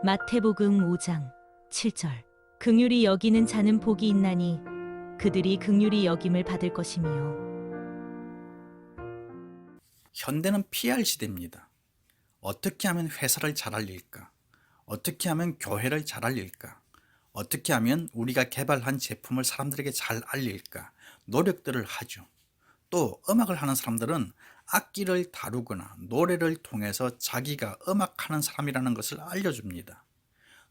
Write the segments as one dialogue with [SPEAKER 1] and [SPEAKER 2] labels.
[SPEAKER 1] 마태복음 5장 7절. 긍휼히 여기는 자는 복이 있나니 그들이 긍휼히 여김을 받을 것이며.
[SPEAKER 2] 현대는 PR 시대입니다. 어떻게 하면 회사를 잘 알릴까? 어떻게 하면 교회를 잘 알릴까? 어떻게 하면 우리가 개발한 제품을 사람들에게 잘 알릴까? 노력들을 하죠. 또 음악을 하는 사람들은 악기를 다루거나 노래를 통해서 자기가 음악하는 사람이라는 것을 알려줍니다.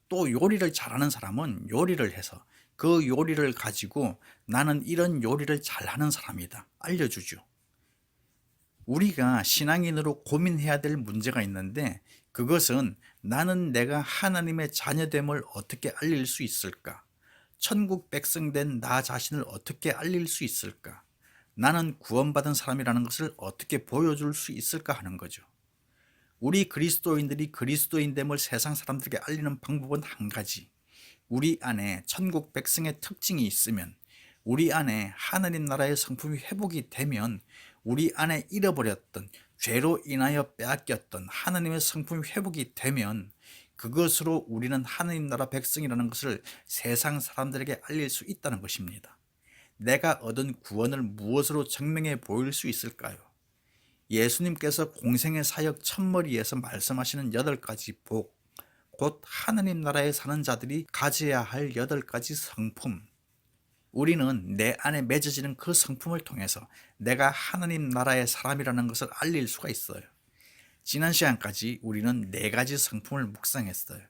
[SPEAKER 2] 또 요리를 잘하는 사람은 요리를 해서 그 요리를 가지고 나는 이런 요리를 잘하는 사람이다 알려주죠. 우리가 신앙인으로 고민해야 될 문제가 있는데, 그것은 나는 내가 하나님의 자녀됨을 어떻게 알릴 수 있을까? 천국 백성된 나 자신을 어떻게 알릴 수 있을까? 나는 구원받은 사람이라는 것을 어떻게 보여줄 수 있을까 하는 거죠. 우리 그리스도인들이 그리스도인됨을 세상 사람들에게 알리는 방법은 한 가지. 우리 안에 천국 백성의 특징이 있으면, 우리 안에 하나님 나라의 성품이 회복이 되면, 우리 안에 잃어버렸던, 죄로 인하여 빼앗겼던 하나님의 성품이 회복이 되면 그것으로 우리는 하나님 나라 백성이라는 것을 세상 사람들에게 알릴 수 있다는 것입니다. 내가 얻은 구원을 무엇으로 증명해 보일 수 있을까요? 예수님께서 공생의 사역 첫머리에서 말씀하시는 8가지 복, 곧 하나님 나라에 사는 자들이 가져야 할 8가지 성품. 우리는 내 안에 맺어지는 그 성품을 통해서 내가 하나님 나라의 사람이라는 것을 알릴 수가 있어요. 지난 시간까지 우리는 4가지 성품을 묵상했어요.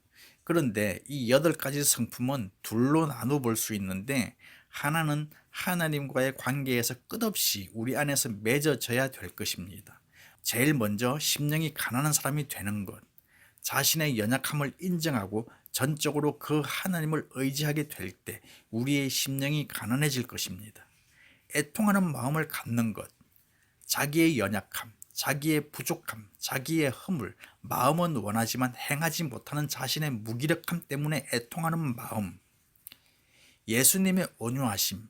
[SPEAKER 2] 그런데 이 8가지 성품은 둘로 나눠 볼 수 있는데, 하나는 하나님과의 관계에서 끝없이 우리 안에서 맺어져야 될 것입니다. 제일 먼저 심령이 가난한 사람이 되는 것, 자신의 연약함을 인정하고 전적으로 그 하나님을 의지하게 될 때 우리의 심령이 가난해질 것입니다. 애통하는 마음을 갖는 것, 자기의 연약함, 자기의 부족함, 자기의 허물, 마음은 원하지만 행하지 못하는 자신의 무기력함 때문에 애통하는 마음, 예수님의 온유하심,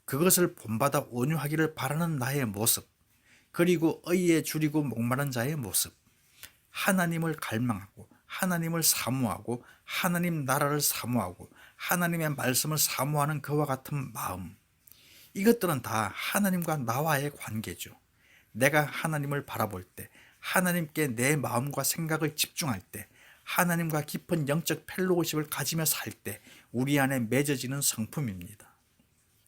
[SPEAKER 2] 그것을 본받아 온유하기를 바라는 나의 모습, 그리고 의에 줄이고 목마른 자의 모습, 하나님을 갈망하고 하나님을 사모하고 하나님 나라를 사모하고 하나님의 말씀을 사모하는 그와 같은 마음, 이것들은 다 하나님과 나와의 관계죠. 내가 하나님을 바라볼 때, 하나님께 내 마음과 생각을 집중할 때, 하나님과 깊은 영적 펠로우십을 가지며 살 때 우리 안에 맺어지는 성품입니다.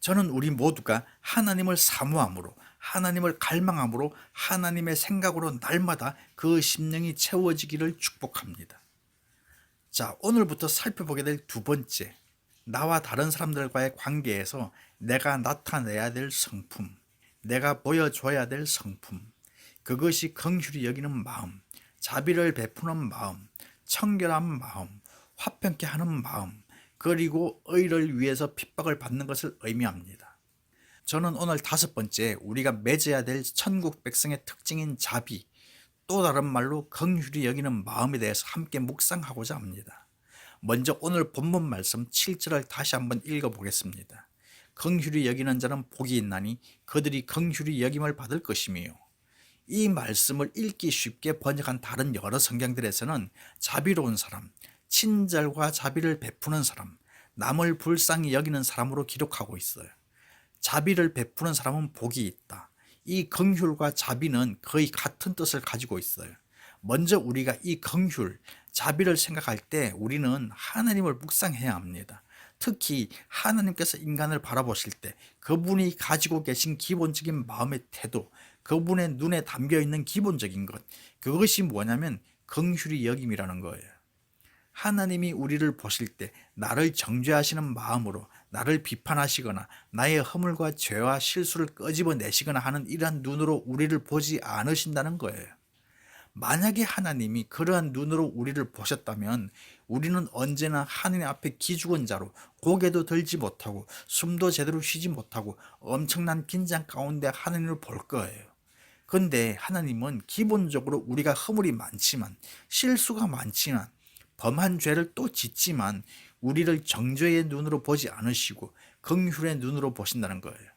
[SPEAKER 2] 저는 우리 모두가 하나님을 사모함으로, 하나님을 갈망함으로, 하나님의 생각으로 날마다 그 심령이 채워지기를 축복합니다. 자, 오늘부터 살펴보게 될 2번째, 나와 다른 사람들과의 관계에서 내가 나타내야 될 성품, 내가 보여줘야 될 성품, 그것이 긍휼히 여기는 마음, 자비를 베푸는 마음, 청결한 마음, 화평케 하는 마음, 그리고 의를 위해서 핍박을 받는 것을 의미합니다. 저는 오늘 5번째, 우리가 맺어야 될 천국 백성의 특징인 자비, 또 다른 말로 긍휼히 여기는 마음에 대해서 함께 묵상하고자 합니다. 먼저 오늘 본문 말씀 7절을 다시 한번 읽어보겠습니다. 긍휼히 여기는 자는 복이 있나니 그들이 긍휼히 여김을 받을 것이며. 이 말씀을 읽기 쉽게 번역한 다른 여러 성경들에서는 자비로운 사람, 친절과 자비를 베푸는 사람, 남을 불쌍히 여기는 사람으로 기록하고 있어요. 자비를 베푸는 사람은 복이 있다. 이 긍휼과 자비는 거의 같은 뜻을 가지고 있어요. 먼저 우리가 이 긍휼, 자비를 생각할 때 우리는 하나님을 묵상해야 합니다. 특히 하나님께서 인간을 바라보실 때 그분이 가지고 계신 기본적인 마음의 태도, 그분의 눈에 담겨 있는 기본적인 것, 그것이 뭐냐면 긍휼히 여김이라는 거예요. 하나님이 우리를 보실 때 나를 정죄하시는 마음으로 나를 비판하시거나 나의 허물과 죄와 실수를 끄집어내시거나 하는 이러한 눈으로 우리를 보지 않으신다는 거예요. 만약에 하나님이 그러한 눈으로 우리를 보셨다면 우리는 언제나 하나님 앞에 기죽은 자로 고개도 들지 못하고 숨도 제대로 쉬지 못하고 엄청난 긴장 가운데 하나님을 볼 거예요. 그런데 하나님은 기본적으로 우리가 허물이 많지만, 실수가 많지만, 범한 죄를 또 짓지만 우리를 정죄의 눈으로 보지 않으시고 긍휼의 눈으로 보신다는 거예요.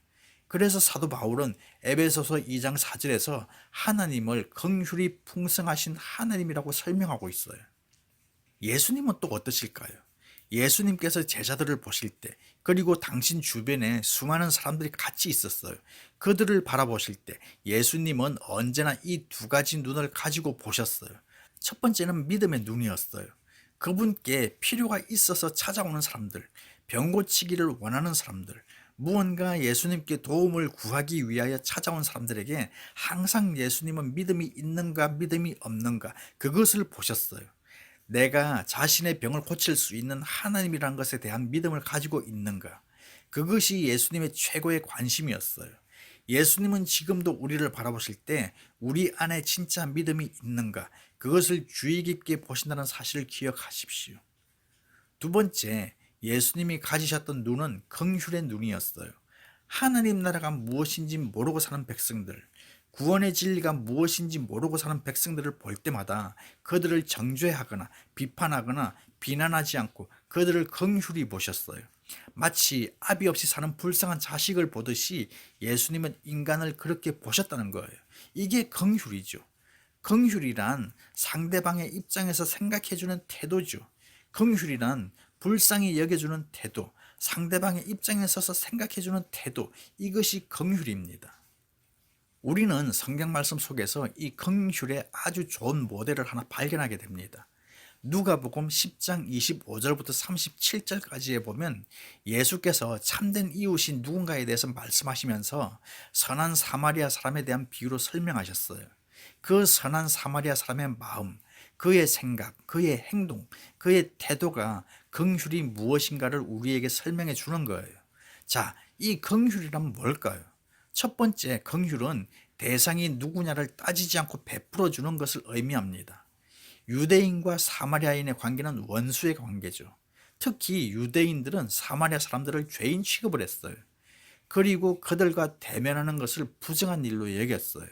[SPEAKER 2] 그래서 사도 바울은 에베소서 2장 4절에서 하나님을 긍휼이 풍성하신 하나님이라고 설명하고 있어요. 예수님은 또 어떠실까요? 예수님께서 제자들을 보실 때, 그리고 당신 주변에 수많은 사람들이 같이 있었어요. 그들을 바라보실 때 예수님은 언제나 이 두 가지 눈을 가지고 보셨어요. 첫 번째는 믿음의 눈이었어요. 그분께 필요가 있어서 찾아오는 사람들, 병 고치기를 원하는 사람들, 무언가 예수님께 도움을 구하기 위하여 찾아온 사람들에게 항상 예수님은 믿음이 있는가 믿음이 없는가 그것을 보셨어요. 내가 자신의 병을 고칠 수 있는 하나님이라는 것에 대한 믿음을 가지고 있는가? 그것이 예수님의 최고의 관심이었어요. 예수님은 지금도 우리를 바라보실 때 우리 안에 진짜 믿음이 있는가? 그것을 주의 깊게 보신다는 사실을 기억하십시오. 두 번째, 예수님이 가지셨던 눈은 긍휼의 눈이었어요. 하나님 나라가 무엇인지 모르고 사는 백성들, 구원의 진리가 무엇인지 모르고 사는 백성들을 볼 때마다 그들을 정죄하거나 비판하거나 비난하지 않고 그들을 긍휼히 보셨어요. 마치 아비 없이 사는 불쌍한 자식을 보듯이 예수님은 인간을 그렇게 보셨다는 거예요. 이게 긍휼이죠. 긍휼이란 상대방의 입장에서 생각해주는 태도죠. 긍휼이란 불쌍히 여겨주는 태도, 상대방의 입장에 서서 생각해주는 태도, 이것이 긍휼입니다. 우리는 성경 말씀 속에서 이 긍휼의 아주 좋은 모델을 하나 발견하게 됩니다. 누가복음 10장 25절부터 37절까지에 보면 예수께서 참된 이웃인 누군가에 대해서 말씀하시면서 선한 사마리아 사람에 대한 비유로 설명하셨어요. 그 선한 사마리아 사람의 마음, 그의 생각, 그의 행동, 그의 태도가 긍휼이 무엇인가를 우리에게 설명해 주는 거예요. 자, 이 긍휼이란 뭘까요? 첫 번째, 긍휼은 대상이 누구냐를 따지지 않고 베풀어 주는 것을 의미합니다. 유대인과 사마리아인의 관계는 원수의 관계죠. 특히 유대인들은 사마리아 사람들을 죄인 취급을 했어요. 그리고 그들과 대면하는 것을 부정한 일로 여겼어요.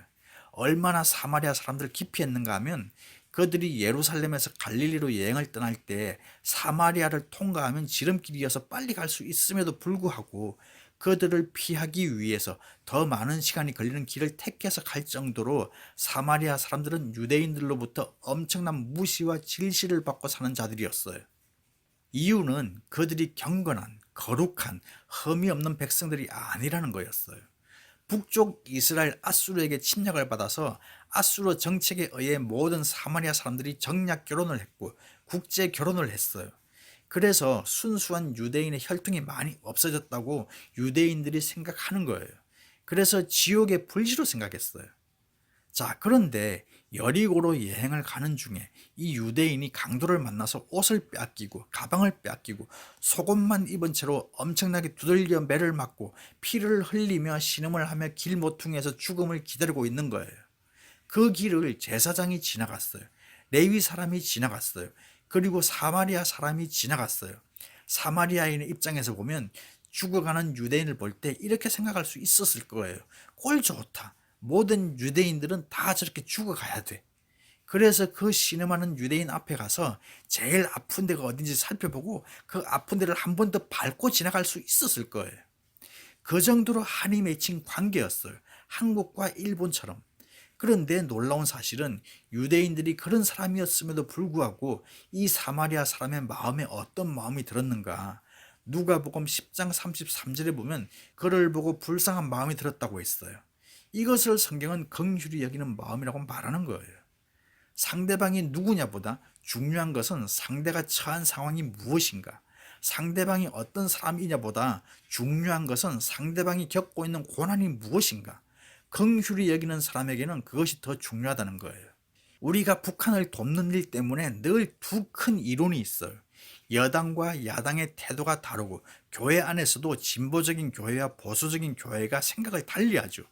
[SPEAKER 2] 얼마나 사마리아 사람들을 기피했는가 하면 그들이 예루살렘에서 갈릴리로 여행을 떠날 때 사마리아를 통과하면 지름길이어서 빨리 갈 수 있음에도 불구하고 그들을 피하기 위해서 더 많은 시간이 걸리는 길을 택해서 갈 정도로 사마리아 사람들은 유대인들로부터 엄청난 무시와 질시를 받고 사는 자들이었어요. 이유는 그들이 경건한, 거룩한, 흠이 없는 백성들이 아니라는 거였어요. 북쪽 이스라엘 아수르에게 침략을 받아서 아수르 정책에 의해 모든 사마리아 사람들이 정략 결혼을 했고 국제 결혼을 했어요. 그래서 순수한 유대인의 혈통이 많이 없어졌다고 유대인들이 생각하는 거예요. 그래서 지옥의 불시로 생각했어요. 자, 그런데 여리고로 여행을 가는 중에 이 유대인이 강도를 만나서 옷을 빼앗기고 가방을 빼앗기고 속옷만 입은 채로 엄청나게 두들겨 매를 맞고 피를 흘리며 신음을 하며 길 모퉁이에서 죽음을 기다리고 있는 거예요. 그 길을 제사장이 지나갔어요. 레위 사람이 지나갔어요. 그리고 사마리아 사람이 지나갔어요. 사마리아인의 입장에서 보면 죽어가는 유대인을 볼 때 이렇게 생각할 수 있었을 거예요. 꼴 좋다. 모든 유대인들은 다 저렇게 죽어가야 돼. 그래서 그 신음하는 유대인 앞에 가서 제일 아픈 데가 어딘지 살펴보고 그 아픈 데를 한 번 더 밟고 지나갈 수 있었을 거예요. 그 정도로 한이 맺힌 관계였어요. 한국과 일본처럼. 그런데 놀라운 사실은 유대인들이 그런 사람이었음에도 불구하고 이 사마리아 사람의 마음에 어떤 마음이 들었는가. 누가복음 10장 33절에 보면 그를 보고 불쌍한 마음이 들었다고 했어요. 이것을 성경은 긍휼히 여기는 마음이라고 말하는 거예요. 상대방이 누구냐보다 중요한 것은 상대가 처한 상황이 무엇인가, 상대방이 어떤 사람이냐보다 중요한 것은 상대방이 겪고 있는 고난이 무엇인가, 긍휼히 여기는 사람에게는 그것이 더 중요하다는 거예요. 우리가 북한을 돕는 일 때문에 늘 두 큰 이론이 있어요. 여당과 야당의 태도가 다르고 교회 안에서도 진보적인 교회와 보수적인 교회가 생각을 달리하죠.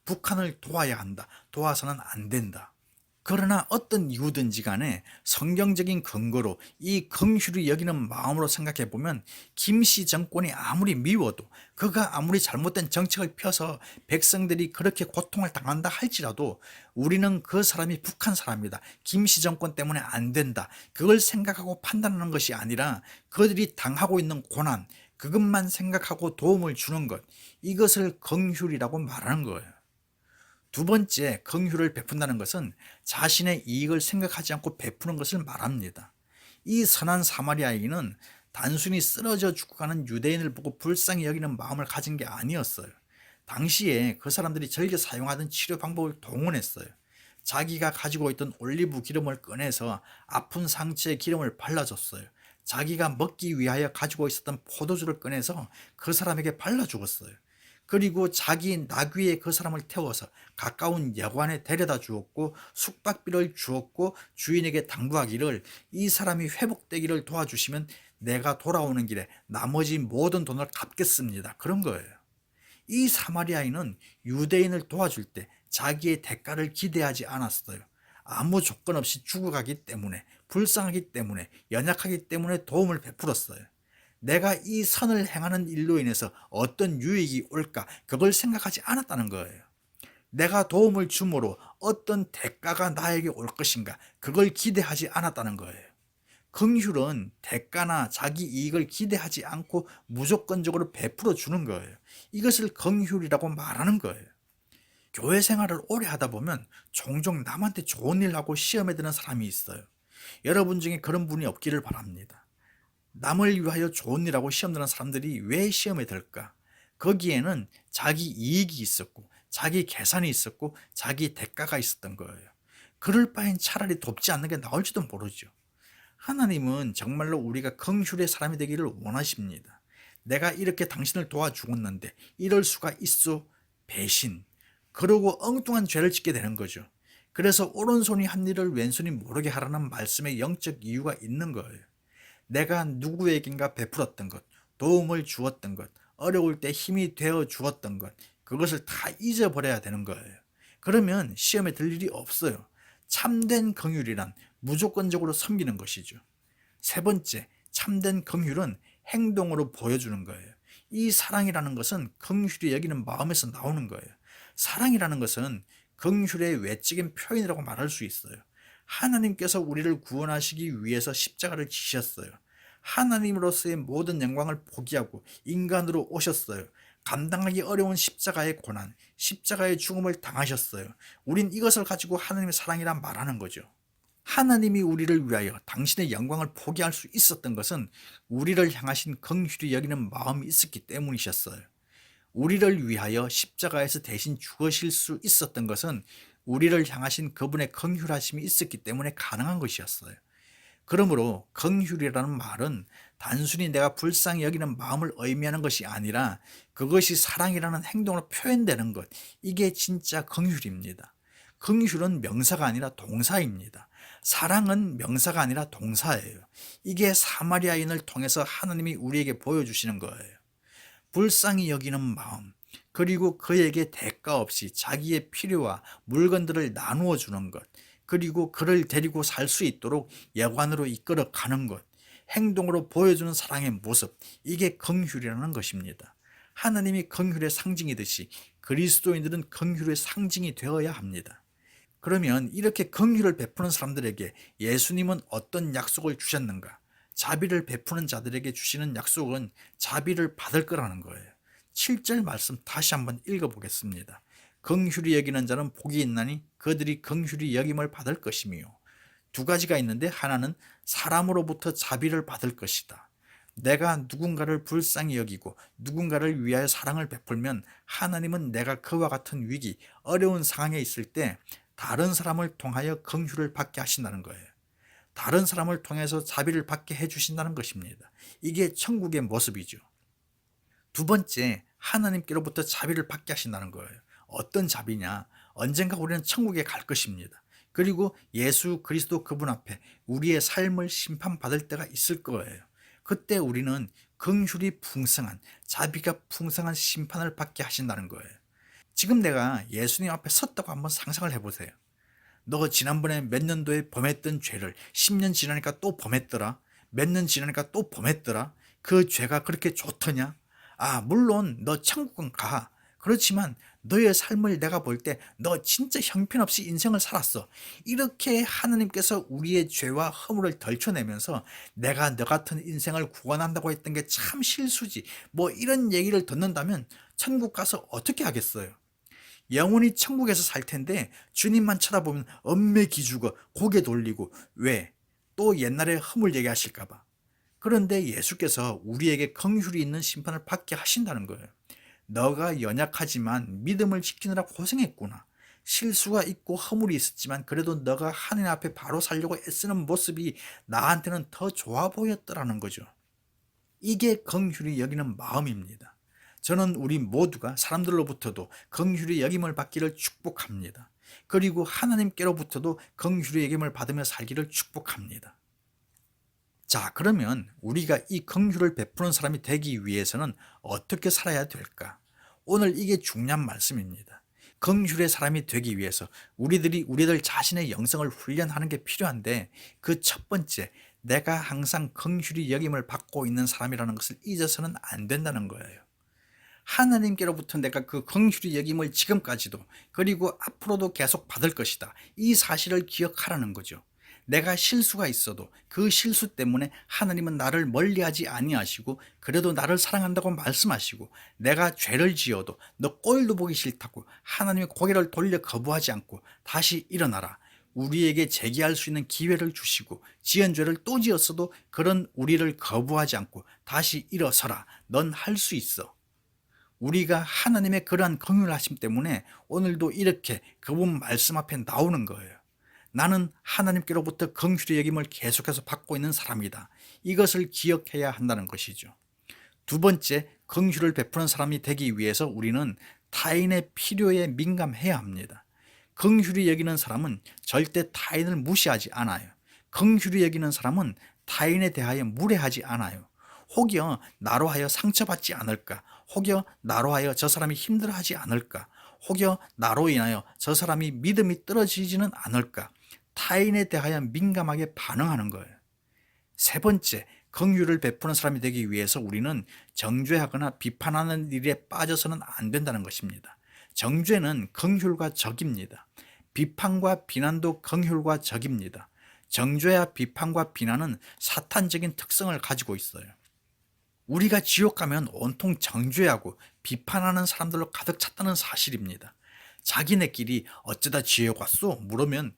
[SPEAKER 2] 북한을 도와야 한다. 도와서는 안 된다. 그러나 어떤 이유든지 간에 성경적인 근거로 이 긍휼히 여기는 마음으로 생각해 보면 김씨 정권이 아무리 미워도, 그가 아무리 잘못된 정책을 펴서 백성들이 그렇게 고통을 당한다 할지라도 우리는 그 사람이 북한 사람이다, 김씨 정권 때문에 안 된다, 그걸 생각하고 판단하는 것이 아니라 그들이 당하고 있는 고난, 그것만 생각하고 도움을 주는 것, 이것을 긍휼이라고 말하는 거예요. 두 번째, 긍휼을 베푼다는 것은 자신의 이익을 생각하지 않고 베푸는 것을 말합니다. 이 선한 사마리아인은 단순히 쓰러져 죽어가는 유대인을 보고 불쌍히 여기는 마음을 가진 게 아니었어요. 당시에 그 사람들이 즐겨 사용하던 치료 방법을 동원했어요. 자기가 가지고 있던 올리브 기름을 꺼내서 아픈 상처에 기름을 발라줬어요. 자기가 먹기 위하여 가지고 있었던 포도주를 꺼내서 그 사람에게 발라주었어요. 그리고 자기 나귀에 그 사람을 태워서 가까운 여관에 데려다 주었고 숙박비를 주었고 주인에게 당부하기를 이 사람이 회복되기를 도와주시면 내가 돌아오는 길에 나머지 모든 돈을 갚겠습니다. 그런 거예요. 이 사마리아인은 유대인을 도와줄 때 자기의 대가를 기대하지 않았어요. 아무 조건 없이 죽어가기 때문에, 불쌍하기 때문에, 연약하기 때문에 도움을 베풀었어요. 내가 이 선을 행하는 일로 인해서 어떤 유익이 올까 그걸 생각하지 않았다는 거예요. 내가 도움을 줌으로 어떤 대가가 나에게 올 것인가 그걸 기대하지 않았다는 거예요. 긍휼은 대가나 자기 이익을 기대하지 않고 무조건적으로 베풀어 주는 거예요. 이것을 긍휼이라고 말하는 거예요. 교회 생활을 오래 하다 보면 종종 남한테 좋은 일 하고 시험에 드는 사람이 있어요. 여러분 중에 그런 분이 없기를 바랍니다. 남을 위하여 좋은 일하고 시험 드는 사람들이 왜 시험에 들까? 거기에는 자기 이익이 있었고 자기 계산이 있었고 자기 대가가 있었던 거예요. 그럴 바엔 차라리 돕지 않는 게 나을지도 모르죠. 하나님은 정말로 우리가 긍휼의 사람이 되기를 원하십니다. 내가 이렇게 당신을 도와주었는데 이럴 수가 있어? 배신. 그러고 엉뚱한 죄를 짓게 되는 거죠. 그래서 오른손이 한 일을 왼손이 모르게 하라는 말씀에 영적 이유가 있는 거예요. 내가 누구에겐가 베풀었던 것, 도움을 주었던 것, 어려울 때 힘이 되어 주었던 것, 그것을 다 잊어버려야 되는 거예요. 그러면 시험에 들 일이 없어요. 참된 긍휼이란 무조건적으로 섬기는 것이죠. 세 번째, 참된 긍휼은 행동으로 보여주는 거예요. 이 사랑이라는 것은 긍휼히 여기는 마음에서 나오는 거예요. 사랑이라는 것은 긍휼의 외적인 표현이라고 말할 수 있어요. 하나님께서 우리를 구원하시기 위해서 십자가를 지셨어요. 하나님으로서의 모든 영광을 포기하고 인간으로 오셨어요. 감당하기 어려운 십자가의 고난, 십자가의 죽음을 당하셨어요. 우린 이것을 가지고 하나님의 사랑이란 말하는 거죠. 하나님이 우리를 위하여 당신의 영광을 포기할 수 있었던 것은 우리를 향하신 긍휼히 여기는 마음이 있었기 때문이셨어요. 우리를 위하여 십자가에서 대신 죽으실 수 있었던 것은 우리를 향하신 그분의 긍휼하심이 있었기 때문에 가능한 것이었어요. 그러므로 긍휼이라는 말은 단순히 내가 불쌍히 여기는 마음을 의미하는 것이 아니라 그것이 사랑이라는 행동으로 표현되는 것, 이게 진짜 긍휼입니다. 긍휼은 명사가 아니라 동사입니다. 사랑은 명사가 아니라 동사예요. 이게 사마리아인을 통해서 하나님이 우리에게 보여주시는 거예요. 불쌍히 여기는 마음, 그리고 그에게 대가 없이 자기의 필요와 물건들을 나누어 주는 것, 그리고 그를 데리고 살 수 있도록 여관으로 이끌어 가는 것, 행동으로 보여주는 사랑의 모습, 이게 긍휼이라는 것입니다. 하나님이 긍휼의 상징이듯이 그리스도인들은 긍휼의 상징이 되어야 합니다. 그러면 이렇게 긍휼을 베푸는 사람들에게 예수님은 어떤 약속을 주셨는가? 자비를 베푸는 자들에게 주시는 약속은 자비를 받을 거라는 거예요. 7절 말씀 다시 한번 읽어보겠습니다. 긍휼히 여기는 자는 복이 있나니 그들이 긍휼히 여김을 받을 것이며, 두 가지가 있는데 하나는 사람으로부터 자비를 받을 것이다. 내가 누군가를 불쌍히 여기고 누군가를 위하여 사랑을 베풀면 하나님은 내가 그와 같은 위기, 어려운 상황에 있을 때 다른 사람을 통하여 긍휼을 받게 하신다는 거예요. 다른 사람을 통해서 자비를 받게 해주신다는 것입니다. 이게 천국의 모습이죠. 두 번째, 하나님께로부터 자비를 받게 하신다는 거예요. 어떤 자비냐? 언젠가 우리는 천국에 갈 것입니다. 그리고 예수 그리스도 그분 앞에 우리의 삶을 심판받을 때가 있을 거예요. 그때 우리는 긍휼이 풍성한, 자비가 풍성한 심판을 받게 하신다는 거예요. 지금 내가 예수님 앞에 섰다고 한번 상상을 해보세요. 너 지난번에 몇 년도에 범했던 죄를 10년 지나니까 또 범했더라. 몇 년 지나니까 또 범했더라. 그 죄가 그렇게 좋더냐? 아, 물론 너 천국은 가. 그렇지만 너의 삶을 내가 볼 때 너 진짜 형편없이 인생을 살았어. 이렇게 하나님께서 우리의 죄와 허물을 덜쳐내면서 내가 너 같은 인생을 구원한다고 했던 게 참 실수지, 뭐 이런 얘기를 듣는다면 천국 가서 어떻게 하겠어요? 영원히 천국에서 살 텐데 주님만 쳐다보면 엄매 기죽어 고개 돌리고, 왜? 또 옛날에 허물 얘기하실까 봐. 그런데 예수께서 우리에게 긍휼이 있는 심판을 받게 하신다는 거예요. 너가 연약하지만 믿음을 지키느라 고생했구나. 실수가 있고 허물이 있었지만 그래도 너가 하나님 앞에 바로 살려고 애쓰는 모습이 나한테는 더 좋아 보였더라는 거죠. 이게 긍휼히 여기는 마음입니다. 저는 우리 모두가 사람들로부터도 긍휼히 여김을 받기를 축복합니다. 그리고 하나님께로부터도 긍휼히 여김을 받으며 살기를 축복합니다. 자, 그러면 우리가 이 긍휼을 베푸는 사람이 되기 위해서는 어떻게 살아야 될까? 오늘 이게 중요한 말씀입니다. 긍휼의 사람이 되기 위해서 우리들 자신의 영성을 훈련하는 게 필요한데, 그 첫 번째, 내가 항상 긍휼히 여김을 받고 있는 사람이라는 것을 잊어서는 안 된다는 거예요. 하나님께로부터 내가 그 긍휼히 여김을 지금까지도 그리고 앞으로도 계속 받을 것이다, 이 사실을 기억하라는 거죠. 내가 실수가 있어도 그 실수 때문에 하나님은 나를 멀리하지 아니하시고 그래도 나를 사랑한다고 말씀하시고, 내가 죄를 지어도 너 꼴도 보기 싫다고 하나님의 고개를 돌려 거부하지 않고 다시 일어나라, 우리에게 재기할 수 있는 기회를 주시고, 지은 죄를 또 지었어도 그런 우리를 거부하지 않고 다시 일어서라, 넌 할 수 있어. 우리가 하나님의 그러한 긍휼하심 때문에 오늘도 이렇게 그분 말씀 앞에 나오는 거예요. 나는 하나님께로부터 긍휼의 여김을 계속해서 받고 있는 사람이다, 이것을 기억해야 한다는 것이죠. 두 번째, 긍휼을 베푸는 사람이 되기 위해서 우리는 타인의 필요에 민감해야 합니다. 긍휼히 여기는 사람은 절대 타인을 무시하지 않아요. 긍휼히 여기는 사람은 타인에 대하여 무례하지 않아요. 혹여 나로 하여 상처받지 않을까, 혹여 나로 하여 저 사람이 힘들어하지 않을까, 혹여 나로 인하여 저 사람이 믿음이 떨어지지는 않을까, 타인에 대하여 민감하게 반응하는 거예요. 세 번째, 긍휼을 베푸는 사람이 되기 위해서 우리는 정죄하거나 비판하는 일에 빠져서는 안 된다는 것입니다. 정죄는 긍휼과 적입니다. 비판과 비난도 긍휼과 적입니다. 정죄와 비판과 비난은 사탄적인 특성을 가지고 있어요. 우리가 지옥 가면 온통 정죄하고 비판하는 사람들로 가득 찼다는 사실입니다. 자기네끼리 어쩌다 지옥 왔어? 물으면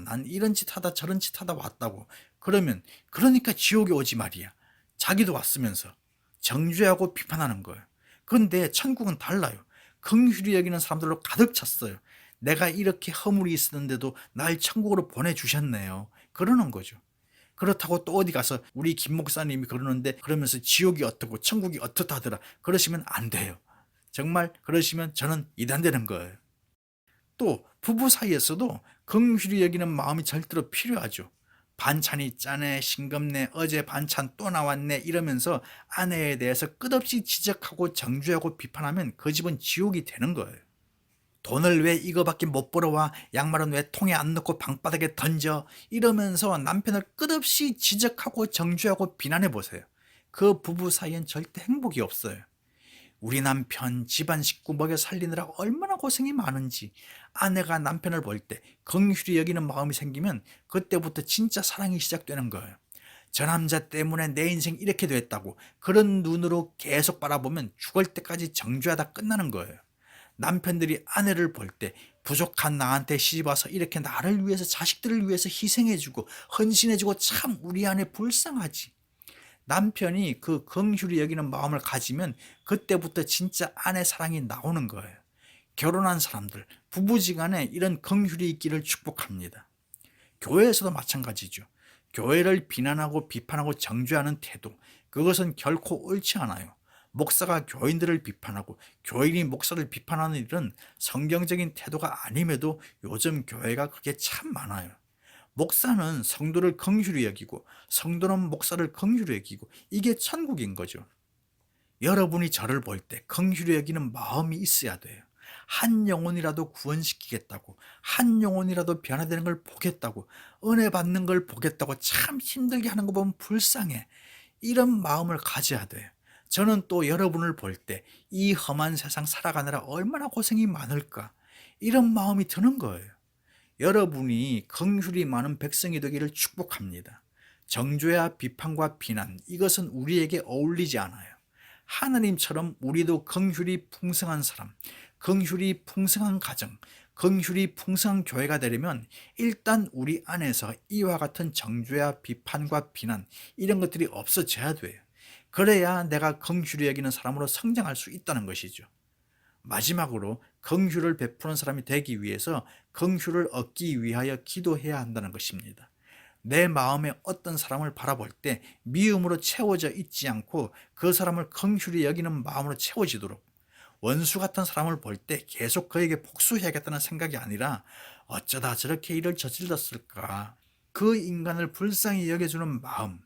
[SPEAKER 2] 난 이런 짓 하다 저런 짓 하다 왔다고. 그러면 그러니까 지옥에 오지 말이야. 자기도 왔으면서 정죄하고 비판하는 거예요. 그런데 천국은 달라요. 긍휼히 여기는 사람들로 가득 찼어요. 내가 이렇게 허물이 있었는데도 날 천국으로 보내주셨네요, 그러는 거죠. 그렇다고 또 어디 가서 우리 김 목사님이 그러는데 그러면서 지옥이 어떻고 천국이 어떻다더라 그러시면 안 돼요. 정말 그러시면 저는 이단되는 거예요. 또 부부 사이에서도 긍휼히 여기는 마음이 절대로 필요하죠. 반찬이 짜네, 싱겁네, 어제 반찬 또 나왔네 이러면서 아내에 대해서 끝없이 지적하고 정죄하고 비판하면 그 집은 지옥이 되는 거예요. 돈을 왜 이거밖에 못 벌어와, 양말은 왜 통에 안 넣고 방바닥에 던져, 이러면서 남편을 끝없이 지적하고 정죄하고 비난해 보세요. 그 부부 사이엔 절대 행복이 없어요. 우리 남편 집안 식구 먹여 살리느라 얼마나 고생이 많은지, 아내가 남편을 볼 때 긍휼히 여기는 마음이 생기면 그때부터 진짜 사랑이 시작되는 거예요. 저 남자 때문에 내 인생 이렇게 됐다고 그런 눈으로 계속 바라보면 죽을 때까지 정죄하다 끝나는 거예요. 남편들이 아내를 볼 때 부족한 나한테 시집와서 이렇게 나를 위해서 자식들을 위해서 희생해주고 헌신해주고 참 우리 아내 불쌍하지. 남편이 그 긍휼히 여기는 마음을 가지면 그때부터 진짜 아내 사랑이 나오는 거예요. 결혼한 사람들, 부부지간에 이런 긍휼이 있기를 축복합니다. 교회에서도 마찬가지죠. 교회를 비난하고 비판하고 정죄하는 태도, 그것은 결코 옳지 않아요. 목사가 교인들을 비판하고 교인이 목사를 비판하는 일은 성경적인 태도가 아님에도 요즘 교회가 그게 참 많아요. 목사는 성도를 긍휼히 여기고 성도는 목사를 긍휼히 여기고, 이게 천국인 거죠. 여러분이 저를 볼 때 긍휼히 여기는 마음이 있어야 돼요. 한 영혼이라도 구원시키겠다고, 한 영혼이라도 변화되는 걸 보겠다고, 은혜 받는 걸 보겠다고 참 힘들게 하는 거 보면 불쌍해. 이런 마음을 가져야 돼요. 저는 또 여러분을 볼 때 이 험한 세상 살아가느라 얼마나 고생이 많을까, 이런 마음이 드는 거예요. 여러분이 긍휼이 많은 백성이 되기를 축복합니다. 정죄와 비판과 비난, 이것은 우리에게 어울리지 않아요. 하나님처럼 우리도 긍휼이 풍성한 사람, 긍휼이 풍성한 가정, 긍휼이 풍성한 교회가 되려면 일단 우리 안에서 이와 같은 정죄와 비판과 비난 이런 것들이 없어져야 돼요. 그래야 내가 긍휼히 여기는 사람으로 성장할 수 있다는 것이죠. 마지막으로 긍휼을 베푸는 사람이 되기 위해서 긍휼을 얻기 위하여 기도해야 한다는 것입니다. 내 마음에 어떤 사람을 바라볼 때 미움으로 채워져 있지 않고 그 사람을 긍휼히 여기는 마음으로 채워지도록, 원수 같은 사람을 볼 때 계속 그에게 복수해야겠다는 생각이 아니라 어쩌다 저렇게 일을 저질렀을까, 그 인간을 불쌍히 여겨주는 마음,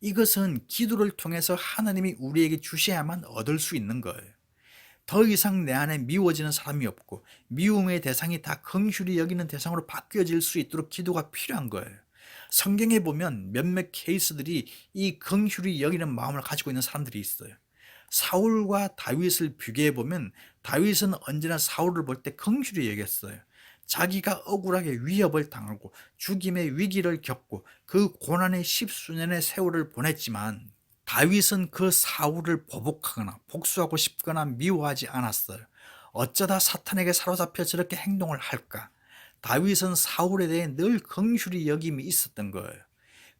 [SPEAKER 2] 이것은 기도를 통해서 하나님이 우리에게 주셔야만 얻을 수 있는 거예요. 더 이상 내 안에 미워지는 사람이 없고 미움의 대상이 다 긍휼히 여기는 대상으로 바뀌어질 수 있도록 기도가 필요한 거예요. 성경에 보면 몇몇 케이스들이 이 긍휼히 여기는 마음을 가지고 있는 사람들이 있어요. 사울과 다윗을 비교해 보면 다윗은 언제나 사울을 볼 때 긍휼히 여겼어요. 자기가 억울하게 위협을 당하고 죽임의 위기를 겪고 그 고난의 10수년의 세월을 보냈지만 다윗은 그 사울을 보복하거나 복수하고 싶거나 미워하지 않았어요. 어쩌다 사탄에게 사로잡혀 저렇게 행동을 할까? 다윗은 사울에 대해 늘 긍휼히 여김이 있었던 거예요.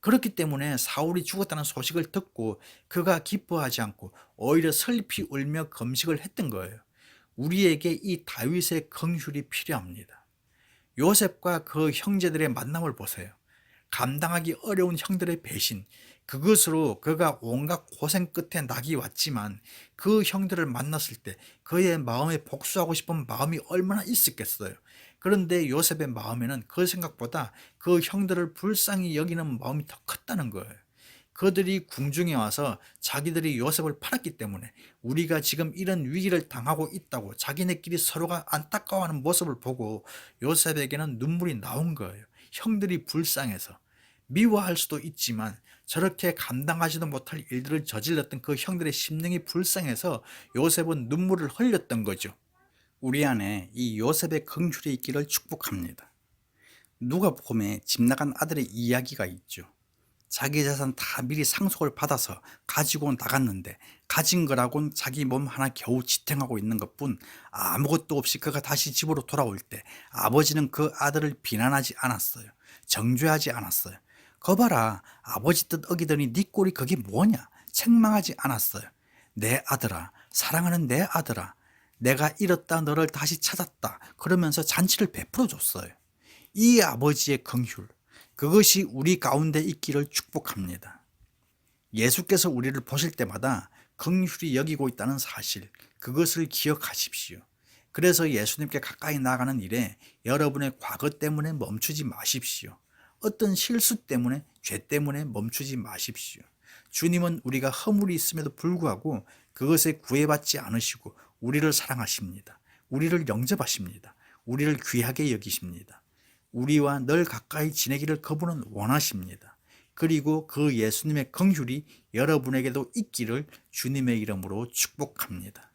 [SPEAKER 2] 그렇기 때문에 사울이 죽었다는 소식을 듣고 그가 기뻐하지 않고 오히려 슬피 울며 금식을 했던 거예요. 우리에게 이 다윗의 긍휼이 필요합니다. 요셉과 그 형제들의 만남을 보세요. 감당하기 어려운 형들의 배신, 그것으로 그가 온갖 고생 끝에 낙이 왔지만 그 형들을 만났을 때 그의 마음에 복수하고 싶은 마음이 얼마나 있었겠어요. 그런데 요셉의 마음에는 그 생각보다 그 형들을 불쌍히 여기는 마음이 더 컸다는 거예요. 그들이 궁중에 와서 자기들이 요셉을 팔았기 때문에 우리가 지금 이런 위기를 당하고 있다고 자기네끼리 서로가 안타까워하는 모습을 보고 요셉에게는 눈물이 나온 거예요. 형들이 불쌍해서. 미워할 수도 있지만 저렇게 감당하지도 못할 일들을 저질렀던 그 형들의 심령이 불쌍해서 요셉은 눈물을 흘렸던 거죠. 우리 안에 이 요셉의 긍휼이 있기를 축복합니다. 누가복음에 집 나간 아들의 이야기가 있죠. 자기 재산 다 미리 상속을 받아서 가지고 나갔는데 가진 거라곤 자기 몸 하나 겨우 지탱하고 있는 것뿐 아무것도 없이 그가 다시 집으로 돌아올 때 아버지는 그 아들을 비난하지 않았어요. 정죄하지 않았어요. 거 봐라, 아버지 뜻 어기더니 네 꼴이 그게 뭐냐, 책망하지 않았어요. 내 아들아, 사랑하는 내 아들아, 내가 잃었다 너를 다시 찾았다 그러면서 잔치를 베풀어 줬어요. 이 아버지의 긍휼, 그것이 우리 가운데 있기를 축복합니다. 예수께서 우리를 보실 때마다 긍휼히 여기고 있다는 사실, 그것을 기억하십시오. 그래서 예수님께 가까이 나가는 일에 여러분의 과거 때문에 멈추지 마십시오. 어떤 실수 때문에, 죄 때문에 멈추지 마십시오. 주님은 우리가 허물이 있음에도 불구하고 그것에 구애받지 않으시고 우리를 사랑하십니다. 우리를 영접하십니다. 우리를 귀하게 여기십니다. 우리와 늘 가까이 지내기를 그분은 원하십니다. 그리고 그 예수님의 긍휼이 여러분에게도 있기를 주님의 이름으로 축복합니다.